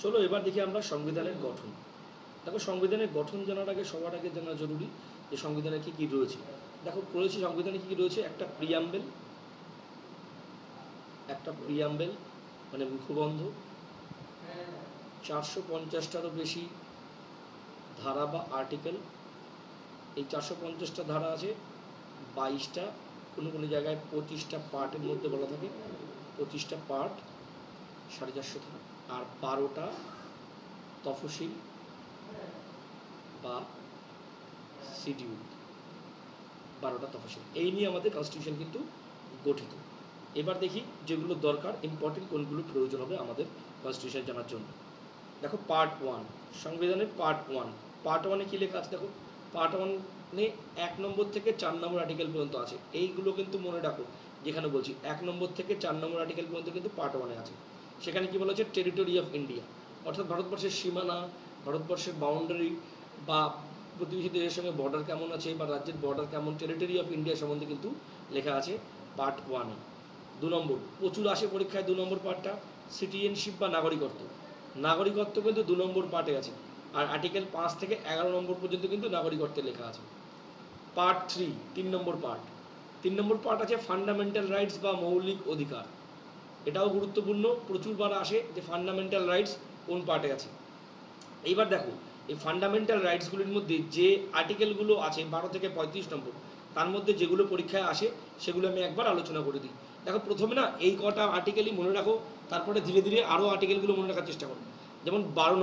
চলো এবার দেখি আমরা সংবিধানের গঠন। দেখো সংবিধানের গঠন জানার আগে সবার আগে জানা জরুরি যে সংবিধানে কী কী রয়েছে। দেখো পড়েছি সংবিধানে কী কী রয়েছে। একটা প্রিয়াম্বেল মানে মুখবন্ধ, 450টারও বেশি ধারা বা আর্টিকেল। এই 450টা ধারা আছে, 22টা, কোনো কোনো জায়গায় 25টা পার্টের মধ্যে বলা থাকে, 25টা পার্ট, 450 ধারা, আর 12টা তফসিল বা শিডিউল, 12টা তফসিল। এই নিয়ে আমাদের কনস্টিটিউশন কিন্তু গঠিত। এবার দেখি যেগুলো দরকার, ইম্পর্টেন্ট কোনগুলো প্রয়োজন হবে আমাদের কনস্টিটিউশন জানার জন্য। দেখো পার্ট 1, সংবিধানের পার্ট 1। পার্ট 1-এ কী লেখা আছে দেখো। পার্ট 1-এ 1 নম্বর থেকে 4 নম্বর আর্টিকেল পর্যন্ত আছে। এইগুলো কিন্তু মনে রাখো, যেখানে বলছি 1 নম্বর থেকে 4 নম্বর আর্টিকেল পর্যন্ত কিন্তু পার্ট 1-এ আছে। সেখানে কী বলা হচ্ছে, টেরিটরি অফ ইন্ডিয়া, অর্থাৎ ভারতবর্ষের সীমানা, ভারতবর্ষের বাউন্ডারি বা প্রতিবেশী দেশের সঙ্গে বর্ডার কেমন আছে বা রাজ্যের বর্ডার কেমন, টেরিটরি অফ ইন্ডিয়া সম্বন্ধে কিন্তু লেখা আছে পার্ট 1-এ। 2 নম্বর, প্রচুর আসে পরীক্ষায় 2 নম্বর পার্টটা, সিটিজেনশিপ বা নাগরিকত্ব। নাগরিকত্ব কিন্তু 2 নম্বর পার্টে আছে, আর আর্টিকেল 5 থেকে 11 নম্বর পর্যন্ত কিন্তু নাগরিকত্বে লেখা আছে। পার্ট 3, 3 নম্বর পার্ট। 3 নম্বর পার্ট আছে ফান্ডামেন্টাল রাইটস বা মৌলিক অধিকার। এটাও গুরুত্বপূর্ণ, প্রচুরবার আসে যে ফান্ডামেন্টাল রাইটস কোন পার্টে আছে। এইবার দেখো এই ফান্ডামেন্টাল রাইটসগুলির মধ্যে যে আর্টিকেলগুলো আছে 12 থেকে 35 নম্বর, তার মধ্যে যেগুলো পরীক্ষায় আসে সেগুলো আমি একবার আলোচনা করে দিই। দেখো প্রথমে না এই কটা আর্টিকেলই মনে রাখো, তারপরে ধীরে ধীরে আরও আর্টিকেলগুলো মনে রাখার চেষ্টা করো। যেমন 12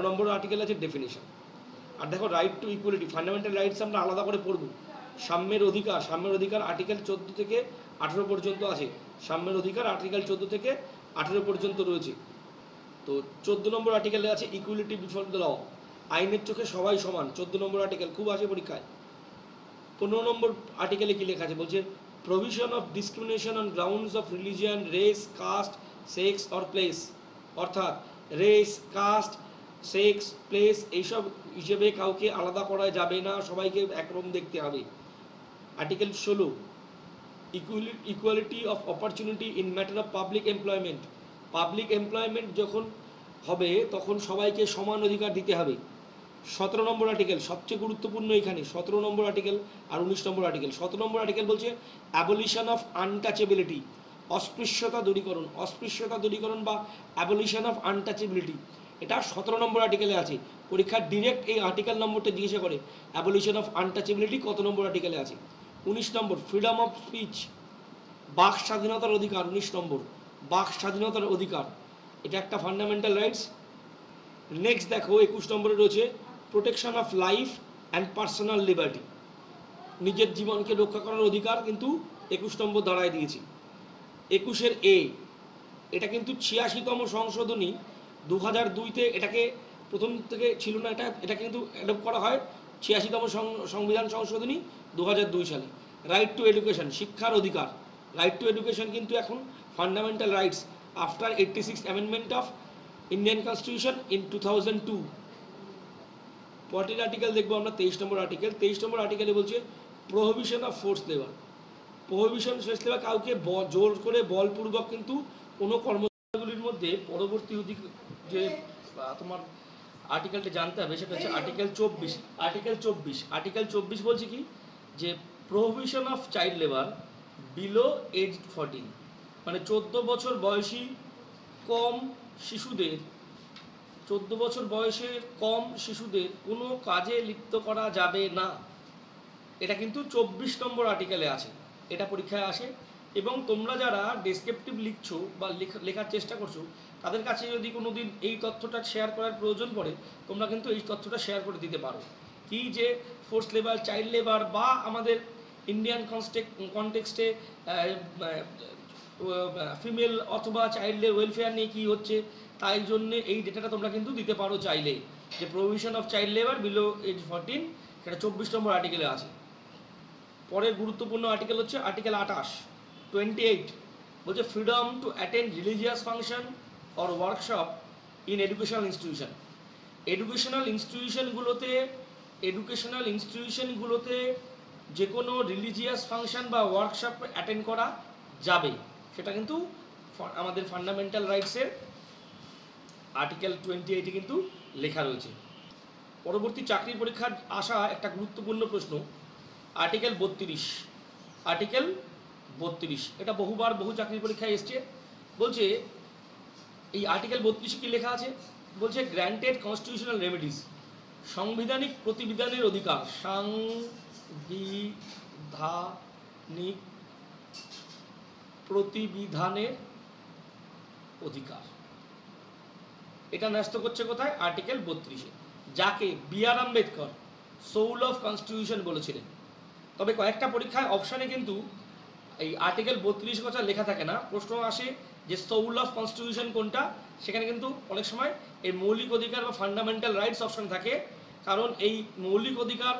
নম্বর আর্টিকেল আছে ডেফিনেশন। আর দেখো right to equality, fundamental rights আমরা আলাদা করে পড়ব। সাম্যের অধিকার আর্টিকেল 14 থেকে 18 পর্যন্ত আছে। সাম্যের অধিকার আর্টিকেল 14 থেকে 18 পর্যন্ত রয়েছে। তো 14 নম্বর আর্টিকেলে আছে ইকুয়ালিটি বিফোর দ্য ল, আইনের চোখে সবাই সমান। 14 নম্বর আর্টিকেল খুব আসে পরীক্ষায়। 15 নম্বর আর্টিকেলে কী লেখা আছে বলছে, provision of discrimination on grounds of religion, race, caste, sex or place, অর্থাৎ রেস, কাস্ট, সেক্স, প্লেস এইসব হিসেবে কাউকে আলাদা করা যাবে না, সবাইকে একরকম দেখতে হবে। Article 16, equality of opportunity in matter of public employment. Public employment যখন হবে তখন সবাইকে সমান অধিকার দিতে হবে। 17 নম্বর আর্টিকেল সবচেয়ে গুরুত্বপূর্ণ, এখানে 17 নম্বর আর্টিকেল আর 19 নম্বর আর্টিকেল। 17 নম্বর আর্টিকেল বলছে অ্যাবলিশন অফ আনটাচেবিলিটি, অস্পৃশ্যতা দূরীকরণ বা অ্যাবলিশন অফ আনটাচেবিলিটি, এটা 17 নম্বর আর্টিকেলে আছে। পরীক্ষার ডিরেক্ট এই আর্টিকেল নম্বরটা জিজ্ঞাসা করে, অ্যাবলিশন অফ আনটাচেবিলিটি কত নম্বর আর্টিকেলে আছে। 19 নম্বর, ফ্রিডম অফ স্পিচ, বাক স্বাধীনতার অধিকার। 19 নম্বর, বাক স্বাধীনতার অধিকার, এটা একটা ফান্ডামেন্টাল রাইটস। নেক্সট দেখো 21 নম্বরে রয়েছে protection of life and personal liberty, নিজের জীবনকে রক্ষা করার অধিকার কিন্তু 21 নম্বর ধারায় দিয়েছি। 21-এর এ, এটা কিন্তু 86তম সংশোধনী, 2002-তে এটাকে প্রথম থেকে ছিল না, এটা কিন্তু অ্যাডপ্ট করা হয় 86তম সংবিধান সংশোধনী 2002 সালে। রাইট টু এডুকেশন, শিক্ষার অধিকার। রাইট টু এডুকেশন কিন্তু এখন fundamental rights after 86th amendment of Indian constitution in 2002। পরের আর্টিকেল দেখবো আমরা 23 নম্বর আর্টিকেল। 23 নম্বর আর্টিকেলে বলছে prohibition of force labour. Prohibition force labour, কাউকে জোর করে বলপূর্বক কিন্তু কোনো কর্মগুলির মধ্যে পরবর্তী যে তোমার আর্টিকেলটা জানতে হবে সেটা হচ্ছে আর্টিকেল 24। আর্টিকেল 24 বলছে কি, যে prohibition of child labour below age 14, মানে 14 বছর বয়সী কম শিশুদের, 14 বছর বয়সের কম শিশুদের কোনো কাজে লিপ্ত করা যাবে না। এটা কিন্তু 24 নম্বর আর্টিকেলে আছে, এটা পরীক্ষায় আসে। এবং তোমরা যারা ডেসক্রিপটিভ লিখছো বা লেখার চেষ্টা করছো, তাদের কাছে যদি কোনো দিন এই তথ্যটা শেয়ার করার প্রয়োজন পড়ে, তোমরা কিন্তু এই তথ্যটা শেয়ার করে দিতে পারো। কি যে ফোর্স লেবার, চাইল্ড লেবার বা আমাদের ইন্ডিয়ান কনটেক্সটে ফিমেল অথবা চাইল্ডের ওয়েলফেয়ার নিয়ে কী হচ্ছে, তাই জন্যে এই ডেটাটা তোমরা কিন্তু দিতে পারো চাইলে, যে prohibition of child labour below age 14, সেটা 24 নম্বর আর্টিকেলে আছে। পরের গুরুত্বপূর্ণ আর্টিকেল হচ্ছে আর্টিকেল 28 বলছে freedom to attend religious function or workshop in educational institution. Educational ইনস্টিটিউশনগুলোতে যে কোনো রিলিজিয়াস ফাংশন বা ওয়ার্কশপ অ্যাটেন্ড করা যাবে, সেটা কিন্তু আমাদের ফান্ডামেন্টাল রাইটসের আর্টিকেল 28 কিন্তু লেখা রয়েছে। পরবর্তী চাকরির পরীক্ষার আসা একটা গুরুত্বপূর্ণ প্রশ্ন আর্টিকেল 32। আর্টিকেল 32 এটা বহুবার বহু চাকরির পরীক্ষায় এসছে। বলছে এই আর্টিকেল 32 কি লেখা আছে, বলছে গ্র্যান্টেড কনস্টিটিউশনাল রেমেডিস, সাংবিধানিক প্রতিবিধানের অধিকার, সাংবিধানিক প্রতিবিধানের অধিকার, এটা ন্যস্ত করছে কোথায়, আর্টিকেল 32-এ, যাকে B R. Ambedkar soul of constitution বলেছিলেন। তবে কয়েকটা পরীক্ষায় অপশানে কিন্তু এই আর্টিকেল 32 কথা লেখা থাকে না, প্রশ্ন আসে যে সোল অফ কনস্টিটিউশন কোনটা, সেখানে কিন্তু অনেক সময় এই মৌলিক অধিকার বা ফান্ডামেন্টাল রাইটস অপশন থাকে, কারণ এই মৌলিক অধিকার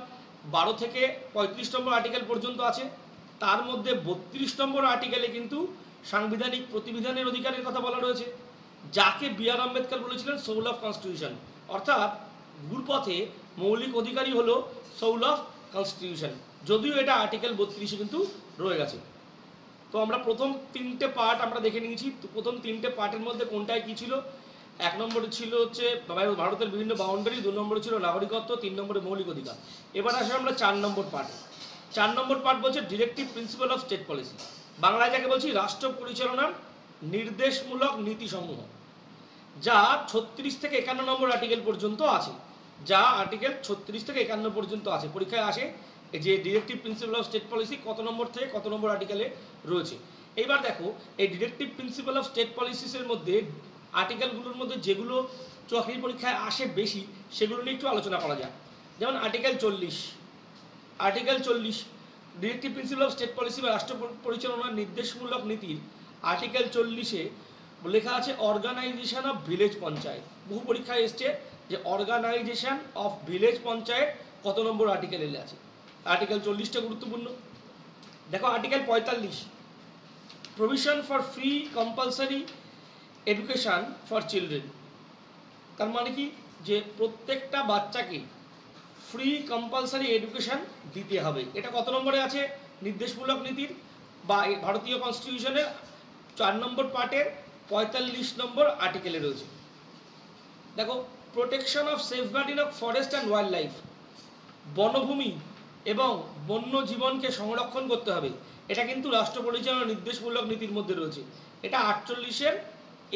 12 থেকে 35 নম্বর আর্টিকেল পর্যন্ত আছে, তার মধ্যে 32 নম্বর আর্টিকেলে কিন্তু সাংবিধানিক প্রতিবিধানের অধিকারের কথা বলা রয়েছে, যাকে বি.আর. আম্বেদকর বলেছিলেন সোল অফ কনস্টিটিউশন। অর্থাৎ ঘুরপথে মৌলিক অধিকারই হলো সোল অফ কনস্টিটিউশন, যদিও এটা আর্টিকেল 32-এ কিন্তু রয়ে গেছে। তো আমরা প্রথম 3টে পার্ট আমরা দেখে নিয়েছি। তো প্রথম 3টে পার্টের মধ্যে কোনটায় কী ছিল, 1 নম্বরে ছিল হচ্ছে ভারতের বিভিন্ন বাউন্ডারি, 2 নম্বরে ছিল নাগরিকত্ব, 3 নম্বরে মৌলিক অধিকার। এবার আসলে আমরা 4 নম্বর পার্টে। 4 নম্বর পার্ট বলছে directive principal of state policy, বাংলায় যাকে বলছি রাষ্ট্র পরিচালনার নির্দেশমূলক নীতিসমূহ, যা 36 থেকে 51 নম্বর আর্টিকেল পর্যন্ত আছে, যা আর্টিকেল 36 থেকে 51 পর্যন্ত আছে। পরীক্ষায় আসে যে directive principal of state policy কত নম্বর থেকে কত নম্বর আর্টিকেলে রয়েছে। এইবার দেখো এই ডিরেক্টিভ প্রিন্সিপাল অফ স্টেট পলিসিসের মধ্যে আর্টিকেলগুলোর মধ্যে যেগুলো চাকরির পরীক্ষায় আসে বেশি সেগুলো নিয়ে একটু আলোচনা করা যায়। যেমন article 40, article 40 directive principal of state policy বা রাষ্ট্র পরিচালনার নির্দেশমূলক নীতির আর্টিকেল 40-এ লেখা আছে অর্গানাইজেশন অফ ভিলেজ পঞ্চায়েত। বহু পরীক্ষায় এসছে যে অর্গানাইজেশন অফ ভিলেজ পঞ্চায়েত কত নম্বর আর্টিকেলে আছে। আর্টিকেল 40টা গুরুত্বপূর্ণ। দেখো article 45 provision for free compulsory education for children, তার মানে কি যে প্রত্যেকটা বাচ্চাকে ফ্রি কম্পালসারি এডুকেশন দিতে হবে। এটা কত নম্বরে আছে নির্দেশমূলক নীতির বা ভারতীয় কনস্টিটিউশনের 4 নম্বর পার্টের 45 নম্বর আর্টিকেলে রয়েছে। দেখো protection of safeguarding of forest and wild life, বনভূমি এবং বন্য জীবনকে সংরক্ষণ করতে হবে, এটা কিন্তু রাষ্ট্র পরিচালনা নির্দেশমূলক নীতির মধ্যে রয়েছে। এটা 48-এর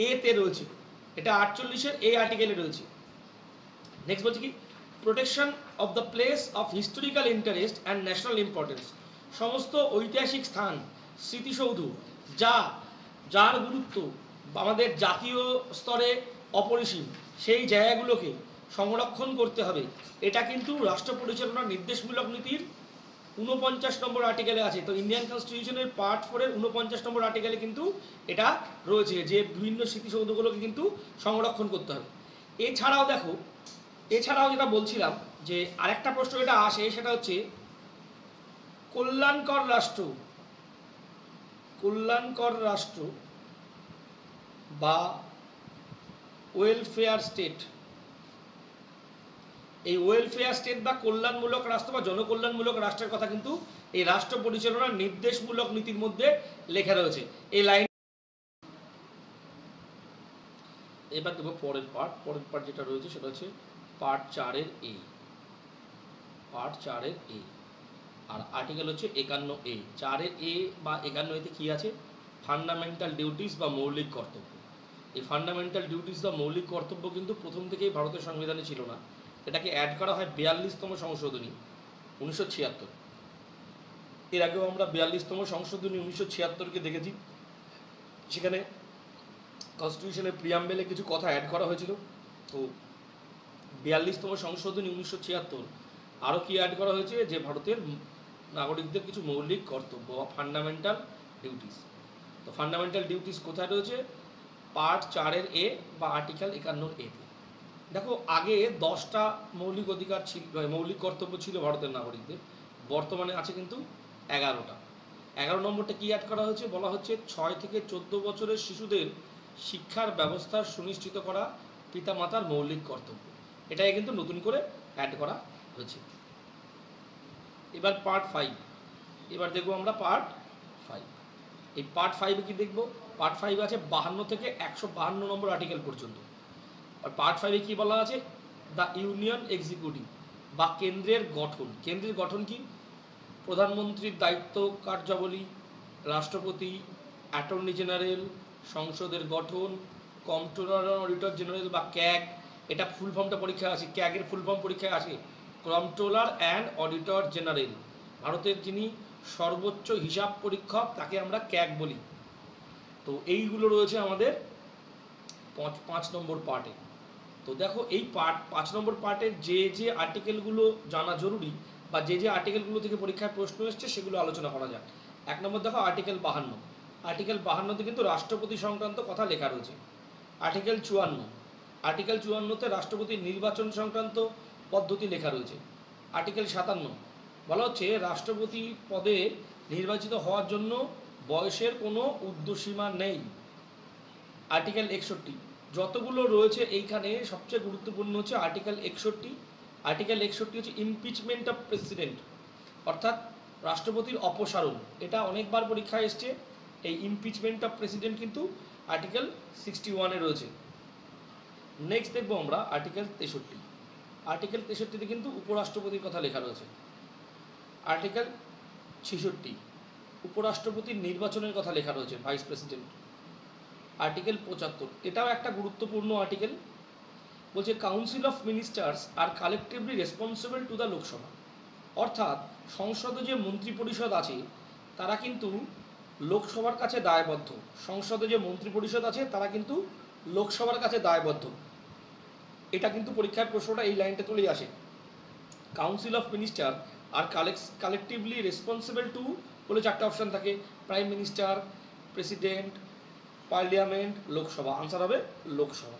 এতে রয়েছে, এটা 48-এর এ আর্টিকেলে রয়েছে। নেক্সট বলছি কি protection of the place of historical interest and national importance, সমস্ত ঐতিহাসিক স্থান স্মৃতিসৌধ যার গুরুত্ব আমাদের জাতীয় স্তরে অপরিসীম, সেই জায়গাগুলোকে সংরক্ষণ করতে হবে, এটা কিন্তু রাষ্ট্র পরিচালনার নির্দেশমূলক নীতির 49 নম্বর আর্টিকেলে আছে। তো ইন্ডিয়ান কনস্টিটিউশনের পার্ট 4-এর 49 নম্বর আর্টিকেলে কিন্তু এটা রয়েছে যে বিভিন্ন স্মৃতিসৌধগুলোকে কিন্তু সংরক্ষণ করতে হবে। এছাড়াও দেখো, এছাড়াও যেটা বলছিলাম যে আরেকটা প্রশ্ন এটা আসে, সেটা হচ্ছে কল্যাণকর রাষ্ট্র বা ওয়েলফেয়ার স্টেট, এই ওয়েলফেয়ার স্টেট বা কল্যাণমূলক রাষ্ট্র বা জনকল্যাণমূলক রাষ্ট্রের কথা কিন্তু এই রাষ্ট্র পরিচালনার নির্দেশমূলক নীতির মধ্যে লেখা রয়েছে। এই লাইন এবার দেখো পরের পার্ট যেটা রয়েছে সেটা হচ্ছে পার্ট 4-এর এ, পার্ট 4-এর এ, আর আর্টিকেল হচ্ছে 51A। 4-এর এ বা 51A-তে কী আছে, ফান্ডামেন্টাল ডিউটিস বা মৌলিক কর্তব্য। এই ফান্ডামেন্টাল ডিউটিস বা মৌলিক কর্তব্য কিন্তু প্রথম থেকেই ভারতের সংবিধানে ছিল না, এটাকে অ্যাড করা হয় 42তম সংশোধনী 1976। এর আগেও আমরা 42তম সংশোধনী 1976-কে দেখেছি, সেখানে কনস্টিটিউশনের প্রিয়াম্বেলে কিছু কথা অ্যাড করা হয়েছিল। তো 42তম সংশোধনী 1976 আরও কি অ্যাড করা হয়েছে যে ভারতের নাগরিকদের কিছু মৌলিক কর্তব্য বা ফান্ডামেন্টাল ডিউটিস। তো ফান্ডামেন্টাল ডিউটিস কোথায় রয়েছে, পার্ট 4-এর এ বা আর্টিকেল 51A। দেখো আগে 10টা মৌলিক অধিকার ছিল, মৌলিক কর্তব্য ছিল ভারতের নাগরিকদের, বর্তমানে আছে কিন্তু 11টা। 11 নম্বরটা কি অ্যাড করা হয়েছে, বলা হচ্ছে 6 থেকে 14 বছরের শিশুদের শিক্ষার ব্যবস্থা সুনিশ্চিত করা পিতামাতার মৌলিক কর্তব্য, এটাই কিন্তু নতুন করে অ্যাড করা হয়েছে। এবার পার্ট 5, এবার দেখবো আমরা পার্ট 5। এই পার্ট 5-এ কি দেখবো, পার্ট 5 আছে 52 থেকে 152 নম্বর আর্টিকেল পর্যন্ত। আর পার্ট 5-এ কী বলা আছে? দ্য ইউনিয়ন এক্সিকিউটিভ বা কেন্দ্রের গঠন। কেন্দ্রের গঠন কি? প্রধানমন্ত্রীর দায়িত্ব কার্যাবলী, রাষ্ট্রপতি, অ্যাটর্নি জেনারেল, সংসদের গঠন, কন্ট্রোলার অডিটর জেনারেল বা ক্যাগ, এটা ফুল ফর্মটা পরীক্ষায় আসে, ক্যাগের ফুল ফর্ম পরীক্ষায় আসে, কন্ট্রোলার অ্যান্ড অডিটর জেনারেল। ভারতের যিনি সর্বোচ্চ হিসাব পরীক্ষক তাকে আমরা ক্যাগ বলি। তো এইগুলো রয়েছে আমাদের 5 নম্বর পার্টে। তো দেখো এই 5 নম্বর পার্টের যে আর্টিকেলগুলো জানা জরুরি বা যে আর্টিকেলগুলো থেকে পরীক্ষায় প্রশ্ন এসছে সেগুলো আলোচনা করা যাক। 1 নম্বর দেখো আর্টিকেল 52। আর্টিকেল 52তে কিন্তু রাষ্ট্রপতি সংক্রান্ত কথা লেখা রয়েছে। আর্টিকেল 54, আর্টিকেল 54তে রাষ্ট্রপতির নির্বাচন সংক্রান্ত পদ্ধতি লেখা রয়েছে। আর্টিকেল 57 বলা হচ্ছে রাষ্ট্রপতি পদে নির্বাচিত হওয়ার জন্য বয়সের কোনো ঊর্ধ্বসীমা নেই। আর্টিকেল 61, যতগুলো রয়েছে এইখানে সবচেয়ে গুরুত্বপূর্ণ হচ্ছে আর্টিকেল 61। আর্টিকেল 61 হচ্ছে ইমপিচমেন্ট অফ প্রেসিডেন্ট, অর্থাৎ রাষ্ট্রপতির অপসারণ। এটা অনেকবার পরীক্ষায় এসছে। এই ইমপিচমেন্ট অফ প্রেসিডেন্ট কিন্তু আর্টিকেল 61-এ রয়েছে। নেক্সট দেখবো আমরা আর্টিকেল 63। আর্টিকেল 63-তে কিন্তু উপরাষ্ট্রপতির কথা লেখা রয়েছে। আর্টিকেল 66 উপরাষ্ট্রপতির নির্বাচনের কথা লেখা রয়েছে, ভাইস প্রেসিডেন্ট। আর্টিকেল 75 এটাও একটা গুরুত্বপূর্ণ আর্টিকেল, বলছে council of ministers are collectively responsible to the Lok Sabha, অর্থাৎ সংসদে যে মন্ত্রী পরিষদ আছে তারা কিন্তু লোকসভার কাছে দায়বদ্ধ। সংসদে যে মন্ত্রী পরিষদ আছে তারা কিন্তু লোকসভার কাছে দায়বদ্ধ। এটা কিন্তু পরীক্ষার প্রশ্নটা এই লাইনটা চলেই আসে। Council of minister are collectively responsible to বলে 4টে অপশান থাকে, prime minister, president, parliament, Lok Sabha. Answer হবে লোকসভা।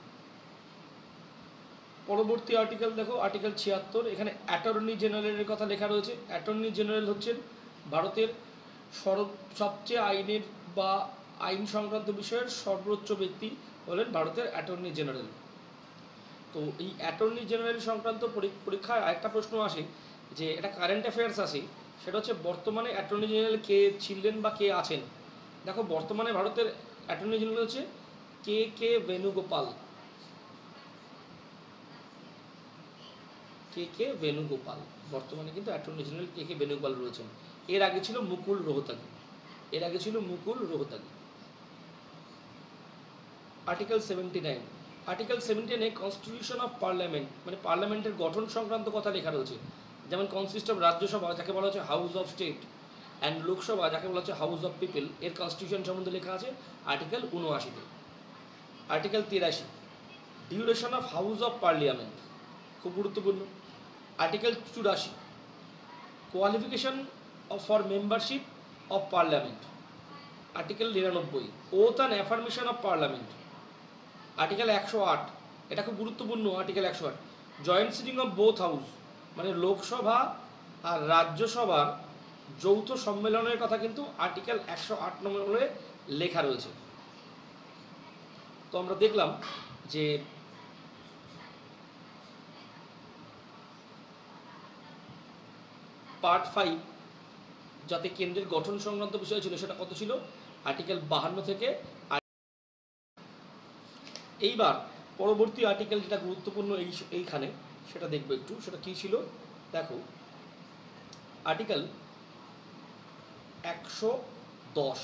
পরবর্তী আর্টিকেল দেখো আর্টিকেল 76। এখানে অ্যাটর্নি জেনারেলের কথা লেখা রয়েছে। অ্যাটর্নি জেনারেল হচ্ছেন ভারতের সবচেয়ে আইনের বা আইন সংক্রান্ত বিষয়ের সর্বোচ্চ ব্যক্তি হলেন ভারতের অ্যাটর্নি জেনারেল। তো এই অ্যাটর্নি জেনারেল সংক্রান্ত পরীক্ষায় আরেকটা প্রশ্ন আসে, যে এটা কারেন্ট অ্যাফেয়ার্স আসে, সেটা হচ্ছে বর্তমানে অ্যাটর্নি জেনারেল কে ছিলেন বা কে আছেন। দেখো বর্তমানে ভারতের অ্যাটর্নি জেনারেল হচ্ছে কে বেনুগোপাল। কে বেনুগোপাল বর্তমানে কিন্তু অ্যাটর্নি জেনারেল কে বেনুগোপাল রয়েছেন। এর আগে ছিল মুকুল রোহতাগি। আর্টিকেল 79। আর্টিকেল 79-এ কনস্টিটিউশন অফ পার্লামেন্ট মানে পার্লামেন্টের গঠন সংক্রান্ত কথা লেখা রয়েছে। যেমন কনসিস্ট অফ রাজ্যসভা যাকে বলা হচ্ছে house of state and Lok Sabha যাকে বলা হচ্ছে হাউস অফ পিপল, এর কনস্টিটিউশন সম্বন্ধে লেখা আছে আর্টিকেল 79-তে। Article 83 duration of house of parliament, খুব গুরুত্বপূর্ণ। Article 84 qualification for membership of parliament. Article 99 oath and affirmation of parliament. Article 108 এটা খুব গুরুত্বপূর্ণ। Article 108 joint sitting of both house মানে লোকসভা আর রাজ্যসভার যৌথ সম্মেলনের কথা কিন্তু আর্টিকেল 108 নম্বরে লেখা রয়েছে। তো আমরা দেখলাম যে পার্ট 5 যাতে কেন্দ্রের গঠন সংক্রান্ত বিষয় ছিল সেটা কত ছিল? আর্টিকেল 52 থেকে। এইবার পরবর্তী আর্টিকেল যেটা গুরুত্বপূর্ণ এইখানে সেটা দেখবো একটু, সেটা কী ছিল দেখো। আর্টিকেল 110।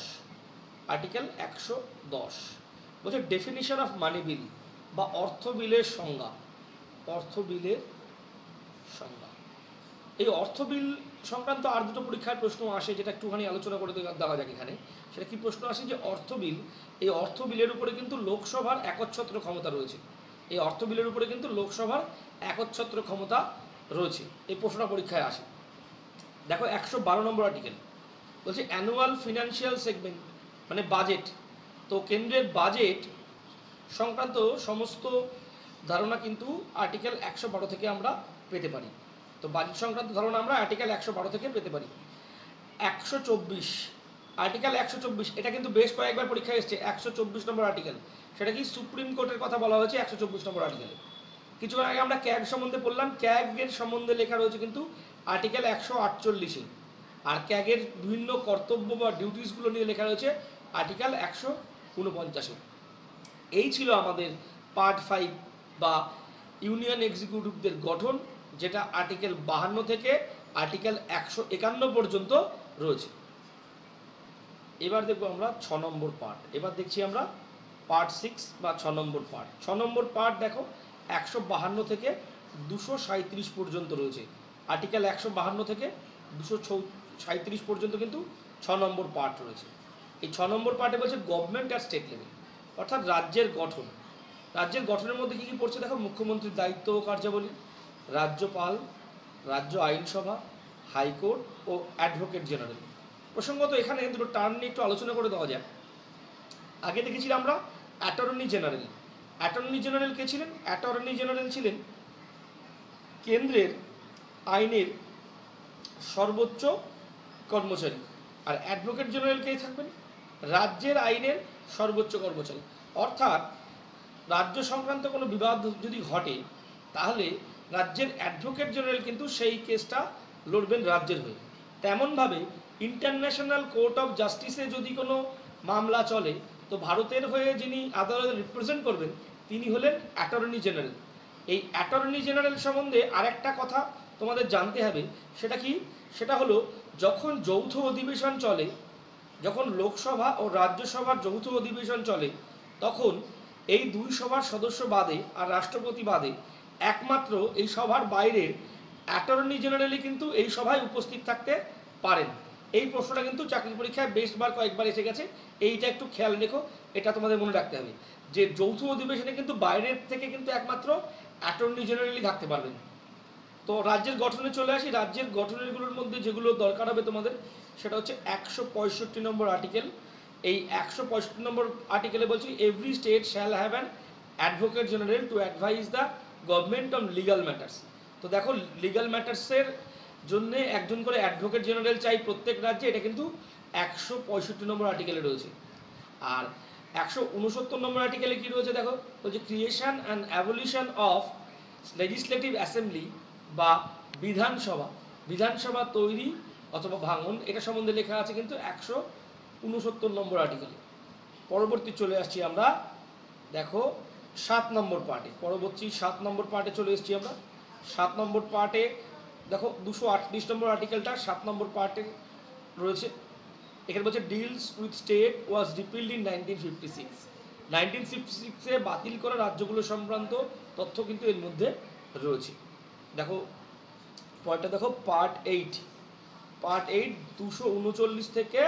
আর্টিকেল 110 বলছে ডেফিনিশন অফ মানি বিল বা অর্থ বিলের সংজ্ঞা। অর্থ বিলের সংজ্ঞা, এই অর্থ বিল সংক্রান্ত আর দুটো পরীক্ষার প্রশ্ন আসে যেটা একটুখানি আলোচনা করে দেওয়া যাক এখানে। সেটা কি প্রশ্ন আসে যে অর্থ বিল, এই অর্থ বিলের উপরে কিন্তু লোকসভার একচ্ছত্র ক্ষমতা রয়েছে। এই অর্থ বিলের উপরে কিন্তু লোকসভার একচ্ছত্র ক্ষমতা রয়েছে। এই প্রশ্নটা পরীক্ষায় আসে। দেখো 112 নম্বর আর্টিকেল বলছে অ্যানুয়াল ফিনান্সিয়াল সেগমেন্ট মানে বাজেট। তো কেন্দ্রের বাজেট সংক্রান্ত সমস্ত ধারণা কিন্তু আর্টিকেল 112 থেকে আমরা পেতে পারি। তো বাজেট সংক্রান্ত ধারণা আমরা আর্টিকেল 112 থেকে পেতে পারি। 124 আর্টিকেল 124 এটা কিন্তু বেশ কয়েকবার পরীক্ষায় এসেছে। 124 নম্বর আর্টিকেল, সেটা কি সুপ্রিম কোর্টের কথা বলা হয়েছে 124 নম্বর আর্টিকেলে। কিছুক্ষণ আগে আমরা ক্যাগ সম্বন্ধে পড়লাম, ক্যাগের সম্বন্ধে লেখা রয়েছে কিন্তু আর্টিকেল 148-এ। আর ক্যাগের বিভিন্ন কর্তব্য বা ডিউটিসগুলো নিয়ে লেখা রয়েছে আর্টিকেল 149-এ। এই ছিল আমাদের পার্ট 5 বা ইউনিয়ন এক্সিকিউটিভদের গঠন, যেটা আর্টিকেল 52 থেকে আর্টিকেল 151 পর্যন্ত রয়েছে। এবার দেখবো আমরা 6 নম্বর পার্ট। এবার দেখছি আমরা পার্ট 6 বা 6 নম্বর পার্ট। 6 নম্বর পার্ট দেখো 152 থেকে 237 পর্যন্ত রয়েছে। আর্টিকেল 152 থেকে 237 পর্যন্ত কিন্তু 6 নম্বর পার্ট রয়েছে। এই 6 নম্বর পার্টে বলছে গভর্নমেন্ট অ্যাট স্টেট লেভেল, অর্থাৎ রাজ্যের গঠন। রাজ্যের গঠনের মধ্যে কী কী পড়ছে দেখো, মুখ্যমন্ত্রীর দায়িত্ব ও কার্যাবলী, রাজ্যপাল, রাজ্য আইনসভা, হাইকোর্ট ও অ্যাডভোকেট জেনারেল। প্রসঙ্গত এখানে দুটো টার্ম নিয়ে একটু আলোচনা করে দেওয়া যায়। আগে দেখেছিলাম আমরা অ্যাটর্নি জেনারেল। অ্যাটর্নি জেনারেল কে ছিলেন? অ্যাটর্নি জেনারেল ছিলেন কেন্দ্রের আইনের সর্বোচ্চ কর্মচারী। আর অ্যাডভোকেট জেনারেল কে থাকবেন? রাজ্যের আইনের সর্বোচ্চ কর্মচারী। অর্থাৎ রাজ্য সংক্রান্ত কোনো বিবাদ যদি ঘটে তাহলে রাজ্যের অ্যাডভোকেট জেনারেল কিন্তু সেই কেসটা লড়বেন রাজ্যের হয়ে। তেমনভাবে ইন্টারন্যাশনাল কোর্ট অফ জাস্টিসে যদি কোনো মামলা চলে তো ভারতের হয়ে যিনি আদালতে রিপ্রেজেন্ট করবেন তিনি হলেন অ্যাটর্নি জেনারেল। এই অ্যাটর্নি জেনারেল সম্বন্ধে আরেকটা কথা তোমাদের জানতে হবে, সেটা কি? সেটা হলো যখন যৌথ অধিবেশন চলে, যখন লোকসভা ও রাজ্যসভার যৌথ অধিবেশন চলে, তখন এই দুই সভার সদস্য বাদে আর রাষ্ট্রপতি বাদে একমাত্র এই সভার বাইরের অ্যাটর্নি জেনারেলই কিন্তু এই সভায় উপস্থিত থাকতে পারেন। এই প্রশ্নটা কিন্তু চাকরি পরীক্ষায় বেশবার কয়েকবার এসে গেছে, এইটা একটু খেয়াল রেখো, এটা তোমাদের মনে রাখতে হবে যে যৌথ অধিবেশনে কিন্তু বাইরের থেকে কিন্তু একমাত্র অ্যাটর্নি জেনারেলই থাকতে পারবেন। তো রাজ্যের গঠনে চলে আসি। রাজ্যের গঠনেরগুলোর মধ্যে যেগুলো দরকার হবে তোমাদের সেটা হচ্ছে 165 নম্বর আর্টিকেল। এই 165 নম্বর আর্টিকেলে বলছি every state shall have an advocate general to advise the government on legal matters. তো দেখো লিগাল ম্যাটার্সের জন্য একজন করে অ্যাডভোকেট জেনারেল চাই প্রত্যেক রাজ্যে, এটা কিন্তু 165 নম্বর আর্টিকেলে রয়েছে। আর 169 নম্বর আর্টিকেলে কী রয়েছে দেখো, বলছে creation and abolition of legislative assembly বা বিধানসভা, বিধানসভা তৈরি অথবা ভাঙন, এটা সম্বন্ধে লেখা আছে কিন্তু 169 নম্বর আর্টিকেলে। পরবর্তী চলে আসছি আমরা দেখো 7 নম্বর পার্টে। পরবর্তী 7 নম্বর পার্টে চলে এসেছি আমরা। 7 নম্বর পার্টে দেখো 238 নম্বর আর্টিকেলটা 7 নম্বর পার্টে রয়েছে। এখানে বলছে deals with state was repealed in 1956। 1956-এ বাতিল করা রাজ্যগুলো সংক্রান্ত তথ্য কিন্তু এর মধ্যে রয়েছে। দেখো পয়েন্টটা দেখো, পার্ট 8। পার্ট 8 239 থেকে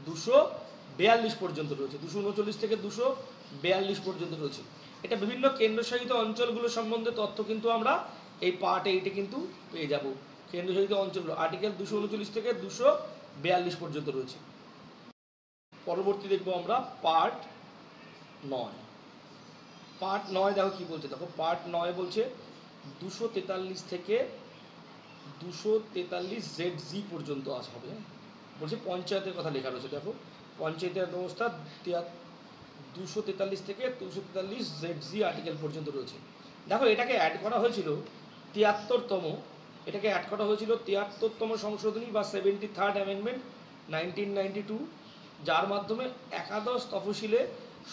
242 পর্যন্ত রয়েছে। 239 থেকে 242 পর্যন্ত রয়েছে। এটা বিভিন্ন কেন্দ্রশাসিত অঞ্চলগুলো সম্বন্ধে তথ্য কিন্তু আমরা এই পার্ট 8-এ কিন্তু পেয়ে যাব। কেন্দ্রশাসিত অঞ্চলগুলো আর্টিকেল 239 থেকে 242 পর্যন্ত রয়েছে। পরবর্তী দেখবো আমরা পার্ট 9। পার্ট 9 দেখো কি বলছে, দেখো পার্ট 9 বলছে 243 থেকে 243 ZG পর্যন্ত আসা হবে। বলছে পঞ্চায়েতের কথা লেখা রয়েছে। দেখো পঞ্চায়েতের ব্যবস্থা 243 থেকে 243 ZG আর্টিকেল পর্যন্ত রয়েছে। দেখো এটাকে অ্যাড করা হয়েছিল 73তম, এটাকে অ্যাড করা হয়েছিল 73তম সংশোধনী বা 73rd অ্যামেন্ডমেন্ট 1992, যার মাধ্যমে একাদশ তফসিলে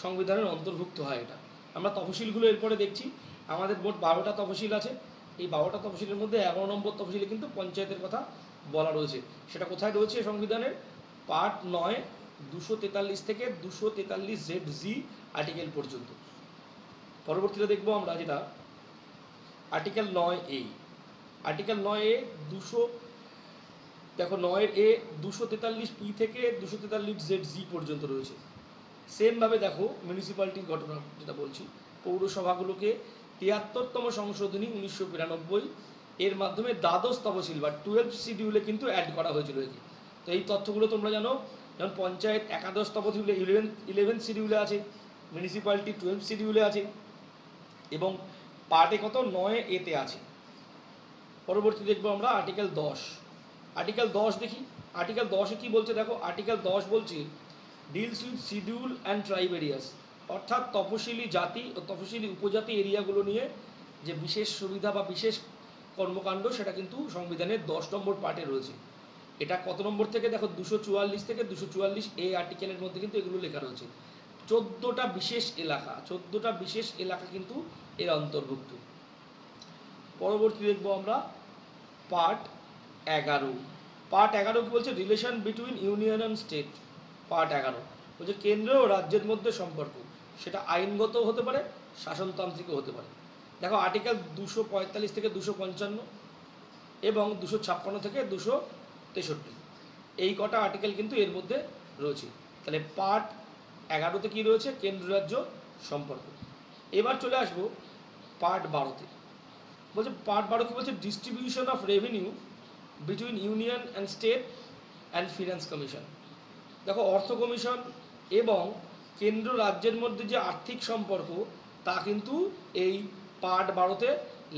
সংবিধানের অন্তর্ভুক্ত হয়। এটা আমরা তফসিলগুলো এরপরে দেখছি। আমাদের মোট 12টা তফসিল আছে। এই 12টা তফসিলের মধ্যে 11 নম্বর তফসিলে কিন্তু পঞ্চায়েতের কথা বলা রয়েছে। সেটা কোথায় রয়েছে? সংবিধানের পার্ট 9 243 থেকে 243 ZG আর্টিকেল পর্যন্ত। পরবর্তীতে দেখবো আমরা যেটা আর্টিকেল 9A। আর্টিকেল 9A 200 দেখো 9A 243P থেকে 243 ZG পর্যন্ত রয়েছে। সেমভাবে দেখো মিউনিসিপ্যালিটির ঘটনা যেটা বলছি, পৌরসভাগুলোকে 73তম সংশোধনী 1992 এর মাধ্যমে দ্বাদশ তফসিল বা 12 শিডিউলে কিন্তু অ্যাড করা হয়েছিল একে। তো এই তথ্যগুলো তোমরা জানো, যেমন পঞ্চায়েত একাদশ তফসিলে 11 শিডিউলে আছে, মিউনিসিপ্যালিটি 12 শিডিউলে আছে এবং পার্টে কত 9A-তে আছে। পরবর্তী দেখবো আমরা আর্টিকেল 10। আর্টিকেল 10 দেখি। আর্টিকেল 10-এ কী বলছে দেখো, আর্টিকেল 10 বলছে deals with schedule and tribe areas, অর্থাৎ তফসিলি জাতি ও তফসিলি উপজাতি এরিয়াগুলো নিয়ে যে বিশেষ সুবিধা বা বিশেষ কর্মকাণ্ড সেটা কিন্তু সংবিধানের 10 নম্বর পার্টে রয়েছে। এটা কত নম্বর থেকে দেখো 244 থেকে 244A আর্টিকেলের মধ্যে কিন্তু এগুলো লেখা রয়েছে। 14টা বিশেষ এলাকা কিন্তু এর অন্তর্ভুক্ত। পরবর্তী দেখবো আমরা পার্ট 11। পার্ট 11 কি বলছে? Relation between union and state. Part 11 বলছে কেন্দ্র ও রাজ্যের মধ্যে সম্পর্ক, সেটা আইনগত হতে পারে, শাসনতান্ত্রিকও হতে পারে। দেখো আর্টিকেল 245 থেকে 255 এবং 256 থেকে 263, এই কটা আর্টিকেল কিন্তু এর মধ্যে রয়েছে। তাহলে পার্ট 11তে কী রয়েছে? কেন্দ্র রাজ্য সম্পর্ক। এবার চলে আসবো পার্ট 12তে। বলছে পার্ট 12 কি বলছে? Distribution of revenue between union and state and finance commission. দেখো অর্থ কমিশন এবং কেন্দ্র রাজ্যের মধ্যে যে আর্থিক সম্পর্ক তা কিন্তু এই পার্ট 12তে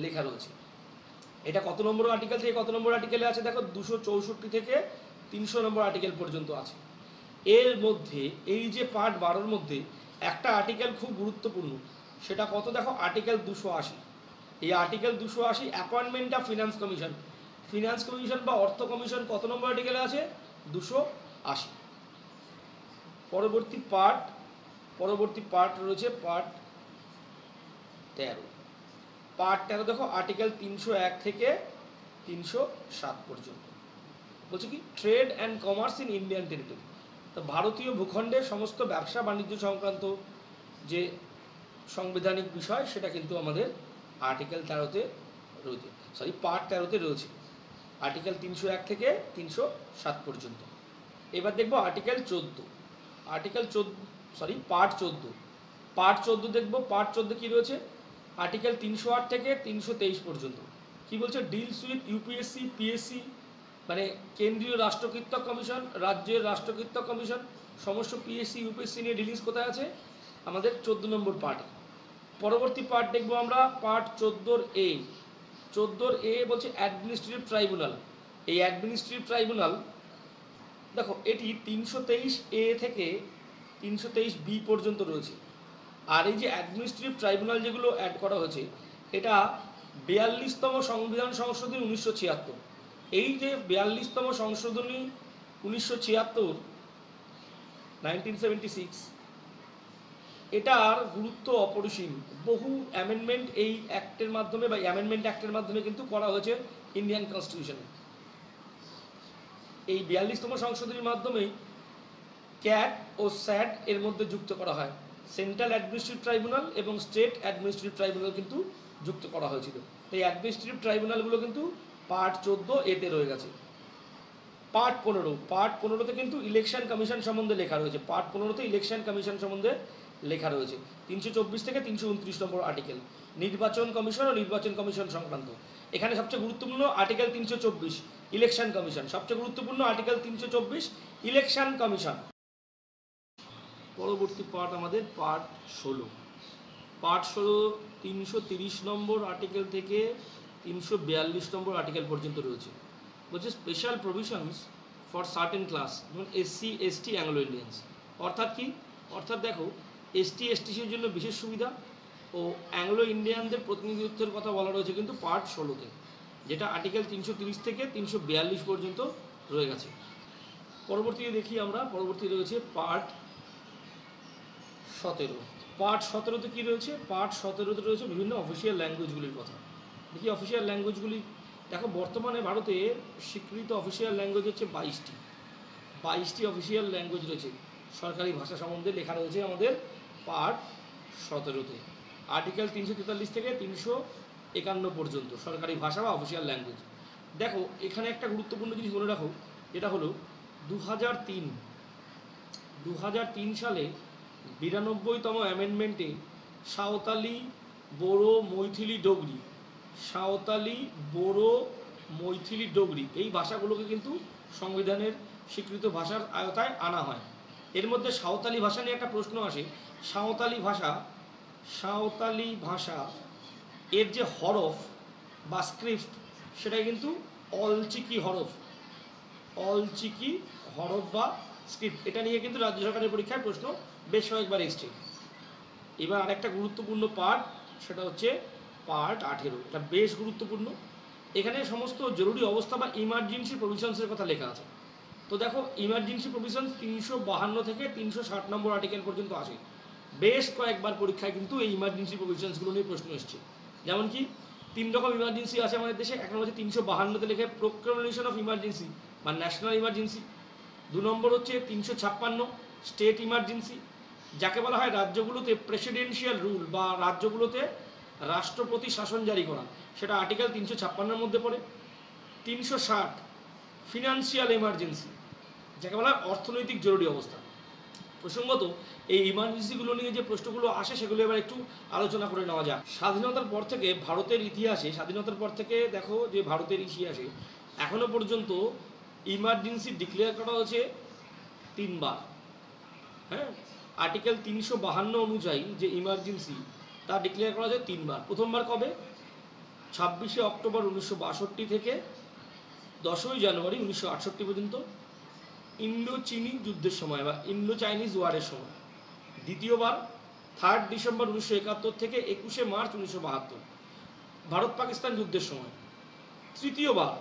লেখা রয়েছে। এটা কত নম্বর আর্টিকেল থেকে কত নম্বর আর্টিকেলে আছে? দেখো 264 থেকে 300 নম্বর আর্টিকেল পর্যন্ত আছে। এর মধ্যে এই যে পার্ট 12-র মধ্যে একটা আর্টিকেল খুব গুরুত্বপূর্ণ, সেটা কত? দেখো আর্টিকেল 280। এই article 280 appointment of finance commission. Finance commission বা অর্থ কমিশন কত নম্বর আর্টিকেলে আছে? 280। পরবর্তী পার্ট রয়েছে পার্ট 13। পার্ট 13 দেখো আর্টিকেল 301 থেকে 307 পর্যন্ত। বলছে কি? Trade and commerce in Indian territory. তো ভারতীয় ভূখণ্ডের সমস্ত ব্যবসা বাণিজ্য সংক্রান্ত যে সাংবিধানিক বিষয় সেটা কিন্তু আমাদের আর্টিকেল 13-তে রয়েছে, পার্ট 13-তে রয়েছে, আর্টিকেল 301 থেকে 307 পর্যন্ত। এবার দেখবো আর্টিকেল 14। পার্ট 14 দেখবো। পার্ট 14 কি রয়েছে? আর্টিকেল 308 থেকে 323 পর্যন্ত। কি বলছে? ডিলস উইথ ইউপিএসসি, পিএসসি, মানে কেন্দ্রীয় রাষ্ট্রকৃত্তক কমিশন, রাজ্যের রাষ্ট্রকৃত্তক কমিশন, সমস্ত পিএসসি ইউপিএসসি নিয়ে ডিলিংস কোথায় আছে? আমাদের 14 নম্বর পার্টে। পরবর্তী পার্ট দেখবো আমরা পার্ট 14A বলছে অ্যাডমিনিস্ট্রেটিভ ট্রাইব্যুনাল। এই অ্যাডমিনিস্ট্রেটিভ ট্রাইব্যুনাল দেখো এটি 323A থেকে 323B পর্যন্ত রয়েছে। আর এই যে অ্যাডমিনিস্ট্রেটিভ ট্রাইব্যুনাল যেগুলো অ্যাড করা হয়েছে, এটা 42তম সংবিধান সংশোধনী 1976। এই যে 42তম সংশোধনী 1976, এটার গুরুত্ব অপরিসীম। বহু অ্যামেন্ডমেন্ট এই অ্যাক্টের মাধ্যমে বা অ্যামেন্ডমেন্ট অ্যাক্টের মাধ্যমে কিন্তু করা হয়েছে ইন্ডিয়ান কনস্টিটিউশনে। এই 42তম সংশোধনীর মাধ্যমেই ক্যাট ও স্যাট এর মধ্যে যুক্ত করা হয়। সেন্ট্রাল অ্যাডমিনিস্ট্রেটিভ ট্রাইব্যুনাল এবং স্টেট অ্যাডমিনিস্ট্রেটিভ ট্রাইব্যুনাল কিন্তু যুক্ত করা হয়েছিল। এই অ্যাডমিনিস্ট্রেটিভ ট্রাইব্যুনালগুলো কিন্তু পার্ট 14A-তে রয়ে গেছে। পার্ট 15তে কিন্তু ইলেকশন কমিশন সম্বন্ধে লেখা রয়েছে। পার্ট 15তে ইলেকশন কমিশন সম্বন্ধে লেখা রয়েছে। 324 থেকে 329 নম্বর আর্টিকেল, নির্বাচন কমিশন ও নির্বাচন কমিশন সংক্রান্ত। এখানে সবচেয়ে গুরুত্বপূর্ণ আর্টিকেল 324 ইলেকশন কমিশন, সবচেয়ে গুরুত্বপূর্ণ আর্টিকেল 324 ইলেকশন কমিশন। পরবর্তী পার্ট আমাদের পার্ট 16। পার্ট 16 330 নম্বর আর্টিকেল থেকে 342 নম্বর আর্টিকেল পর্যন্ত রয়েছে। বলছে special provisions for certain class, যেমন SC, ST, অ্যাংলো ইন্ডিয়ান্স। অর্থাৎ কি? অর্থাৎ দেখো ST, STCর জন্য বিশেষ সুবিধা ও অ্যাংলো ইন্ডিয়ানদের প্রতিনিধিত্বের কথা বলা রয়েছে কিন্তু পার্ট 16-তে, যেটা আর্টিকেল 330 থেকে 342 পর্যন্ত রয়ে গেছে। পরবর্তীতে দেখি আমরা, পরবর্তী রয়েছে পার্ট 17। পার্ট 17-তে কী রয়েছে? পার্ট 17-তে রয়েছে বিভিন্ন অফিসিয়াল ল্যাঙ্গুয়েজগুলির কথা। দেখি অফিসিয়াল ল্যাঙ্গুয়েজগুলি। দেখো বর্তমানে ভারতে স্বীকৃত অফিসিয়াল ল্যাঙ্গুয়েজ হচ্ছে 22টি অফিসিয়াল ল্যাঙ্গুয়েজ রয়েছে। সরকারি ভাষা সম্বন্ধে লেখা রয়েছে আমাদের পার্ট 17-তে, আর্টিকেল 343 থেকে 351 পর্যন্ত সরকারি ভাষা বা অফিসিয়াল ল্যাঙ্গুয়েজ। দেখো এখানে একটা গুরুত্বপূর্ণ জিনিস মনে রাখো, যেটা হলো 2003 সালে 92তম অ্যামেন্ডমেন্টে সাঁওতালি, বোরো, মৈথিলি, ডোগরি এই ভাষাগুলোকে কিন্তু সংবিধানের স্বীকৃত ভাষার আওতায় আনা হয়। এর মধ্যে সাঁওতালি ভাষা নিয়ে একটা প্রশ্ন আসে। সাঁওতালি ভাষা এর যে হরফ বা স্ক্রিপ্ট সেটা কিন্তু অলচিকি হরফ বা স্ক্রিপ্ট, এটা নিয়ে কিন্তু রাজ্য সরকারের পরীক্ষায় প্রশ্ন বেশ কয়েকবার এসছে। এবার আরেকটা গুরুত্বপূর্ণ পার্ট, সেটা হচ্ছে পার্ট 18। এটা বেশ গুরুত্বপূর্ণ। এখানে সমস্ত জরুরি অবস্থা বা ইমার্জেন্সি প্রভিশনসের কথা লেখা আছে। তো দেখো ইমার্জেন্সি প্রভিশনস 352 থেকে 360 নম্বর আর্টিকেল পর্যন্ত আসে। বেশ কয়েকবার পরীক্ষায় কিন্তু এই ইমার্জেন্সি প্রভিশনসগুলো নিয়ে প্রশ্ন এসছে। যেমন কি 3 রকম ইমার্জেন্সি আছে আমাদের দেশে। এক নম্বর হচ্ছে 352তে লেখে প্রোক্লামেশন অফ ইমার্জেন্সি বা ন্যাশনাল ইমার্জেন্সি। 2 নম্বর হচ্ছে 356 স্টেট ইমার্জেন্সি, যাকে বলা হয় রাজ্যগুলোতে প্রেসিডেন্সিয়াল রুল বা রাজ্যগুলোতে রাষ্ট্রপতি শাসন জারি করা, সেটা আর্টিকেল 356-এর মধ্যে পড়ে। 360 ফিনান্সিয়াল ইমার্জেন্সি, যাকে বলা হয় অর্থনৈতিক জরুরি অবস্থা। প্রসঙ্গত এই ইমার্জেন্সিগুলো নিয়ে যে প্রশ্নগুলো আসে সেগুলো এবার একটু আলোচনা করে নেওয়া যাক। স্বাধীনতার পর থেকে ভারতের ইতিহাসে, স্বাধীনতার পর থেকে দেখো যে ভারতের ইতিহাসে এখনো পর্যন্ত ইমার্জেন্সি ডিক্লেয়ার করা হয়েছে 3 বার। হ্যাঁ, আর্টিকেল 352 অনুযায়ী যে ইমার্জেন্সি তা ডিক্লেয়ার করা যায় 3 বার। প্রথমবার কবে? 26শে অক্টোবর 1962 থেকে 10ই জানুয়ারি 1968 পর্যন্ত, ইন্ডো চিনি যুদ্ধের সময় বা ইন্ডো চাইনিজ ওয়ারের সময়। দ্বিতীয়বার 3 ডিসেম্বর 1971 থেকে 21শে মার্চ 1972 ভারত পাকিস্তান যুদ্ধের সময়। তৃতীয়বার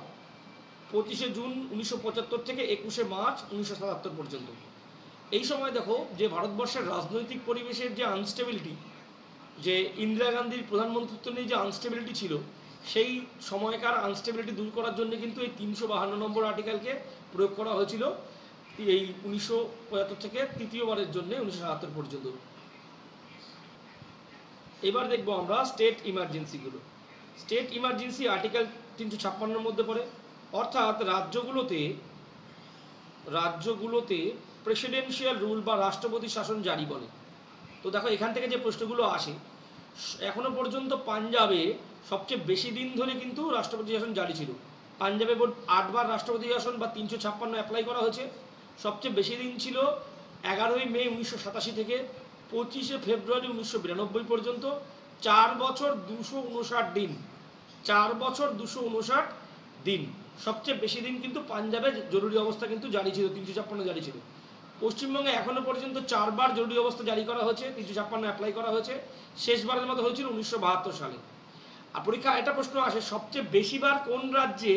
25শে জুন 1975 থেকে 21শে মার্চ 1977 পর্যন্ত। এই সময় দেখো যে ভারতবর্ষের রাজনৈতিক পরিবেশের যে আনস্টেবিলিটি, যে ইন্দিরা গান্ধীর প্রধানমন্ত্রিত্ব নিয়ে যে আনস্টেবিলিটি ছিল, সেই সময়কার আনস্টেবিলিটি দূর করার জন্য কিন্তু এই 352 নম্বর আর্টিকেলকে প্রয়োগ করা হয়েছিল এই 1975 থেকে তৃতীয়বারের জন্য 1977 পর্যন্ত। এবার দেখবো আমরা স্টেট ইমার্জেন্সিগুলো। স্টেট ইমার্জেন্সি আর্টিকেল 356-এর মধ্যে পড়ে, অর্থাৎ রাজ্যগুলোতে প্রেসিডেন্সিয়াল রুল বা রাষ্ট্রপতি শাসন জারি বলে। তো দেখো এখান থেকে যে প্রশ্নগুলো আসে, এখনো পর্যন্ত পাঞ্জাবে সবচেয়ে বেশি দিন ধরে কিন্তু রাষ্ট্রপতি শাসন জারি ছিল। পাঞ্জাবে মোট 8 বার রাষ্ট্রপতি শাসন বা 356 অ্যাপ্লাই করা হয়েছে। সবচেয়ে বেশি দিন ছিল 11ই মে 1987 থেকে 25শে ফেব্রুয়ারি 1992 পর্যন্ত, 4 বছর 259 দিন। 4 বছর 259 দিন সবচেয়ে বেশি দিন কিন্তু পাঞ্জাবে জরুরি অবস্থা কিন্তু জারি ছিল, 356 জারি ছিল। পশ্চিমবঙ্গে এখনো পর্যন্ত 4 বার জরুরি অবস্থা জারি করা হয়েছে, 356 অ্যাপ্লাই করা হয়েছে। শেষবারের মতো হয়েছিল 1972 সালে। আর পরীক্ষা এটা প্রশ্ন আসে, সবচেয়ে বেশিবার কোন রাজ্যে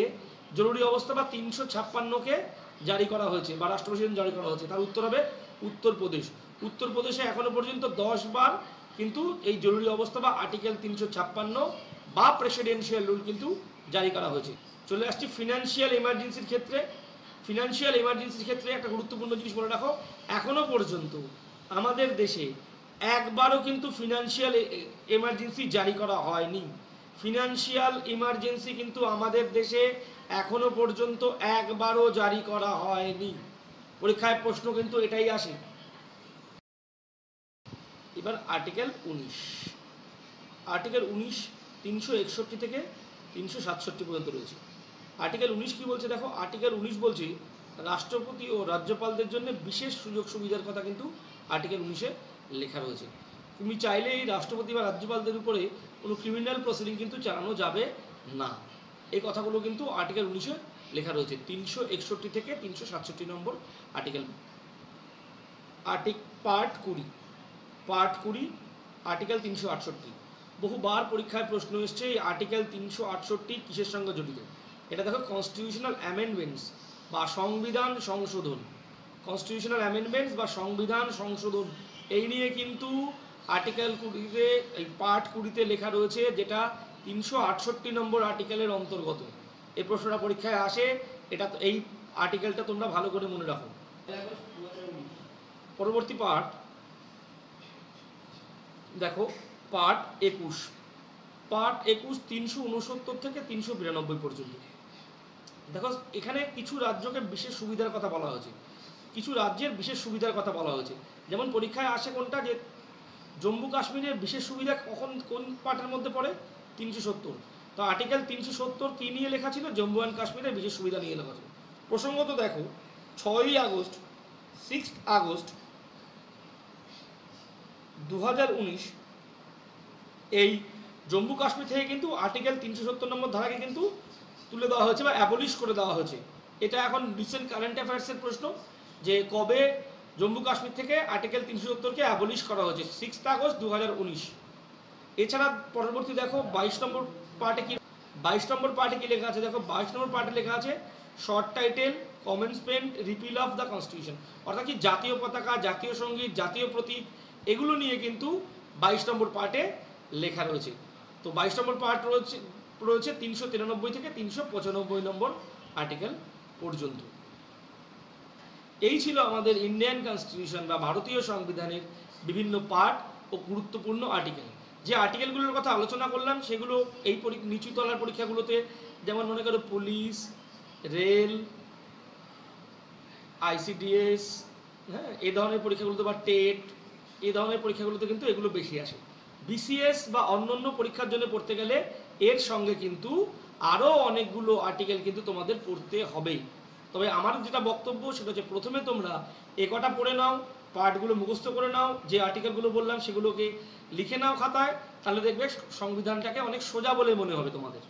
জরুরি অবস্থা বা 356-কে জারি করা হয়েছে বা রাষ্ট্রপতি শাসন জারি করা হয়েছে? তার উত্তর হবে উত্তরপ্রদেশ। উত্তরপ্রদেশে এখনো পর্যন্ত 10 বার কিন্তু এই জরুরি অবস্থা বা আর্টিকেল 356 বা প্রেসিডেন্সিয়াল রুল কিন্তু জারি করা হয়েছে। চলে আসছি ফিনান্সিয়াল এমার্জেন্সির ক্ষেত্রে। ফিনান্সিয়াল এমার্জেন্সির ক্ষেত্রে একটা গুরুত্বপূর্ণ জিনিস মনে রাখো, এখনো পর্যন্ত আমাদের দেশে একবারও কিন্তু ফিনান্সিয়াল এমার্জেন্সি জারি করা হয়নি। ফিনান্সিয়াল ইমার্জেন্সি কিন্তু আমাদের দেশে এখনো পর্যন্ত একবারও জারি করা হয়নি। পরীক্ষায় প্রশ্ন কিন্তু এটাই আসে। এবার আর্টিকেল 19। আর্টিকেল 19 361 থেকে 367 পর্যন্ত রয়েছে। আর্টিকেল 19 কি বলছে দেখো, আর্টিকেল 19 বলছে রাষ্ট্রপতি ও রাজ্যপালদের জন্য বিশেষ সুযোগ সুবিধার কথা কিন্তু আর্টিকেল 19-এ লেখা রয়েছে। তুমি চাইলে এই রাষ্ট্রপতি বা রাজ্যপালদের উপরে কোনো ক্রিমিনাল প্রসিডিং কিন্তু চালানো যাবে না। এই কথাগুলো কিন্তু আর্টিকেল 19-এ লেখা রয়েছে, 361 থেকে 367 নম্বর আর্টিকেল। Part 20 article 368। বহুবার পরীক্ষায় প্রশ্ন এসছে এই আর্টিকেল 368 কিসের সঙ্গে জড়িত। এটা দেখো কনস্টিটিউশনাল অ্যামেন্ডমেন্টস বা সংবিধান সংশোধন। কনস্টিটিউশনাল অ্যামেন্ডমেন্টস বা সংবিধান সংশোধন, এই নিয়ে কিন্তু আর্টিকেল 20-তে, এই পার্ট 20-তে লেখা রয়েছে, যেটা 368 নম্বর আর্টিকেলের অন্তর্গত। এই প্রশ্নটা পরীক্ষায় আসে, এটা এই আর্টিকেলটা তোমরা ভালো করে মনে রাখো। পরবর্তী পার্ট দেখো, পার্ট 21। পার্ট 21 369 থেকে 392 পর্যন্ত। দেখো এখানে কিছু রাজ্যকে বিশেষ সুবিধার কথা বলা হয়েছে, কিছু রাজ্যের বিশেষ সুবিধার কথা বলা হয়েছে। যেমন পরীক্ষায় আসে কোনটা, যে জম্মু কাশ্মীরের বিশেষ সুবিধা কোন পার্টের মধ্যে পড়ে? 370। তো আর্টিকেল 370 কি নিয়ে লেখা ছিল? জম্মু অ্যান্ড কাশ্মীরের বিশেষ সুবিধা নিয়ে লেখা ছিল। প্রসঙ্গত দেখো 6 আগস্ট 2019 এই জম্মু কাশ্মীর থেকে কিন্তু আর্টিকেল 370 নম্বর ধারাকে কিন্তু তুলে দেওয়া হয়েছে বা অ্যাবলিশ করে দেওয়া হয়েছে। এটা এখন রিসেন্ট কারেন্ট অ্যাফেয়ার্সের প্রশ্ন, যে কবে জম্মু কাশ্মীর থেকে আর্টিকেল 370-কে অ্যাবলিশ করা হয়েছে? 6 আগস্ট 2019। এছাড়া পরবর্তী দেখো 22 নম্বর পার্টে কি, 22 নম্বর পার্টে কি লেখা আছে দেখো, 22 নম্বর পার্টে লেখা আছে short title commencement repeal of the constitution. অর্থাৎ কি জাতীয় পতাকা, জাতীয় সঙ্গীত, জাতীয় প্রতীক এগুলো নিয়ে কিন্তু 22 নম্বর পার্টে লেখা রয়েছে। তো 22 নম্বর পার্ট রয়েছে 393 থেকে 395 নম্বর আর্টিকেল পর্যন্ত। এই ছিল আমাদের ইন্ডিয়ান কনস্টিটিউশন বা ভারতীয় সংবিধানের বিভিন্ন পার্ট ও গুরুত্বপূর্ণ আর্টিকেল। যে আর্টিকেলগুলোর কথা আলোচনা করলাম সেগুলো এই নিচু তলার পরীক্ষাগুলোতে, যেমন মনে করো পুলিশ, রেল, ICDS, হ্যাঁ, এই ধরনের পরীক্ষাগুলোতে, বা টেট, এই ধরনের পরীক্ষাগুলোতে কিন্তু এগুলো বেশি আসে। BCS বা অন্যান্য পরীক্ষার জন্য পড়তে গেলে এর সঙ্গে কিন্তু আরও অনেকগুলো আর্টিকেল কিন্তু তোমাদের পড়তে হবেই। তবে আমার যেটা বক্তব্য সেটা হচ্ছে প্রথমে তোমরা কটা পড়ে নাও, পার্টগুলো মুখস্থ করে নাও, যে আর্টিকেলগুলো বললাম সেগুলোকে লিখে নাও খাতায়, তাহলে দেখবে সংবিধানটাকে অনেক সোজা বলে মনে হবে তোমাদের।